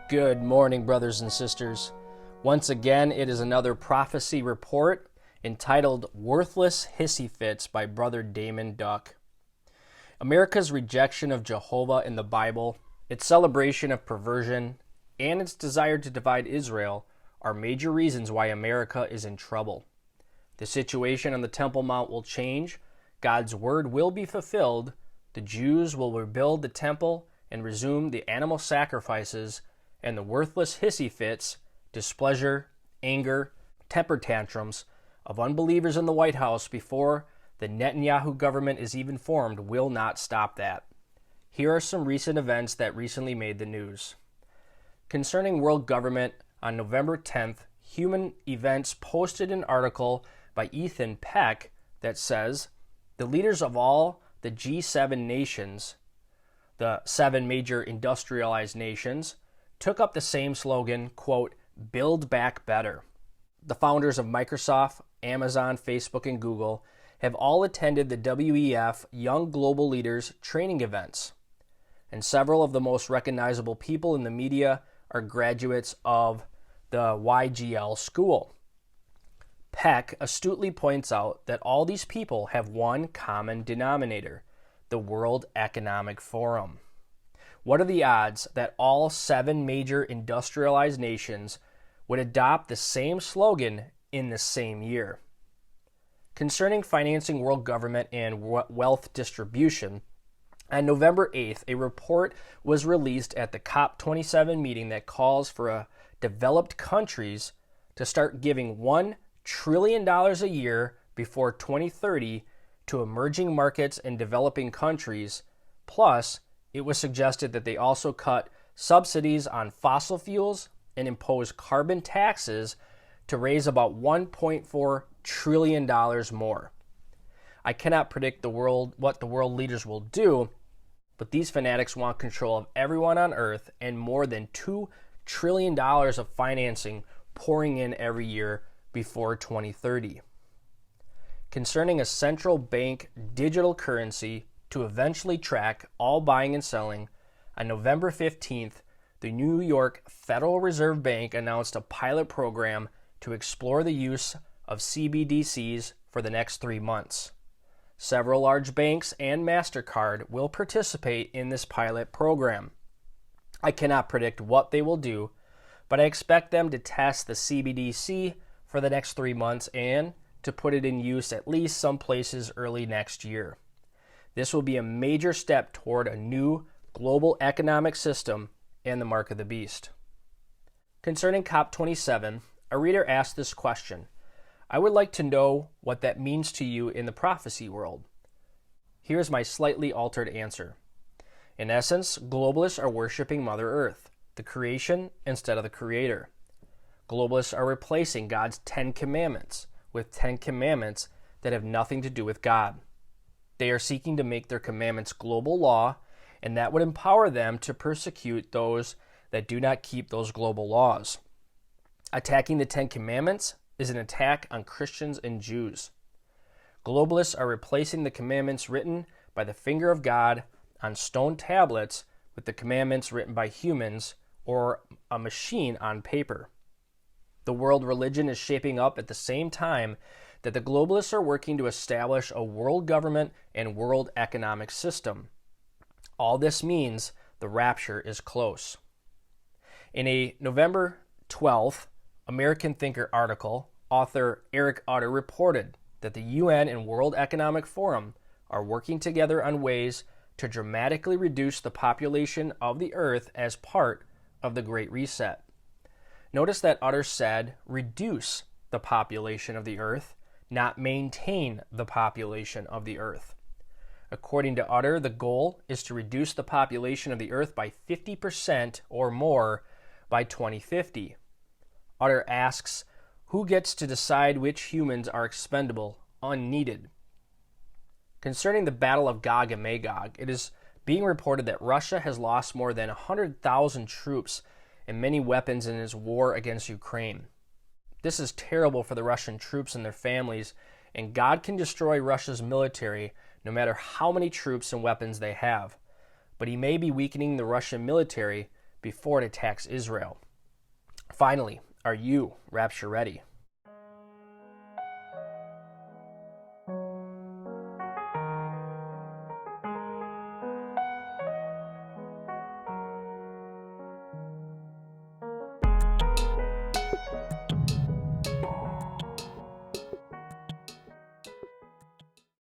Good morning, brothers and sisters. Once again, it is another prophecy report entitled Worthless Hissy Fits by Brother Damon Duck. America's rejection of Jehovah in the Bible, its celebration of perversion, and its desire to divide Israel are major reasons why America is in trouble. The situation on the Temple Mount will change, God's word will be fulfilled, the Jews will rebuild the temple and resume the animal sacrifices, and the worthless hissy fits, displeasure, anger, temper tantrums of unbelievers in the White House before the Netanyahu government is even formed will not stop that. Here are some recent events that recently made the news. Concerning world government, on November 10th, Human Events posted an article by Ethan Peck that says, the leaders of all the G7 nations, the 7 major industrialized nations, took up the same slogan, quote, build back better. The founders of Microsoft, Amazon, Facebook, and Google have all attended the WEF Young Global Leaders training events. And several of the most recognizable people in the media are graduates of the YGL school. Peck astutely points out that all these people have one common denominator, the World Economic Forum. What are the odds that all 7 major industrialized nations would adopt the same slogan in the same year? Concerning financing world government and wealth distribution, on November 8th, a report was released at the COP27 meeting that calls for developed countries to start giving $1 trillion a year before 2030 to emerging markets and developing countries, plus it was suggested that they also cut subsidies on fossil fuels and impose carbon taxes to raise about $1.4 trillion more. I cannot predict what the world leaders will do, but these fanatics want control of everyone on earth and more than $2 trillion of financing pouring in every year before 2030. Concerning a central bank digital currency to eventually track all buying and selling, on November 15th, the New York Federal Reserve Bank announced a pilot program to explore the use of CBDCs for the next 3 months. Several large banks and MasterCard will participate in this pilot program. I cannot predict what they will do, but I expect them to test the CBDC for the next 3 months and to put it in use at least some places early next year. This will be a major step toward a new global economic system and the mark of the beast. Concerning COP27, a reader asked this question, I would like to know what that means to you in the prophecy world. Here's my slightly altered answer. In essence, globalists are worshiping Mother Earth, the creation instead of the creator. Globalists are replacing God's 10 commandments with 10 commandments that have nothing to do with God. They are seeking to make their commandments global law, and that would empower them to persecute those that do not keep those global laws. Attacking the 10 commandments is an attack on Christians and Jews. Globalists are replacing the commandments written by the finger of God on stone tablets with the commandments written by humans or a machine on paper. The world religion is shaping up at the same time that the globalists are working to establish a world government and world economic system. All this means the rapture is close. In a November 12th American Thinker article, author Eric Utter reported that the UN and World Economic Forum are working together on ways to dramatically reduce the population of the earth as part of the Great Reset. Notice that Utter said reduce the population of the earth, not maintain the population of the earth. According to Utter, the goal is to reduce the population of the earth by 50% or more by 2050. Utter asks, who gets to decide which humans are expendable, unneeded? Concerning the Battle of Gog and Magog, it is being reported that Russia has lost more than 100,000 troops and many weapons in its war against Ukraine. This is terrible for the Russian troops and their families, and God can destroy Russia's military no matter how many troops and weapons they have. But he may be weakening the Russian military before it attacks Israel. Finally, are you rapture ready?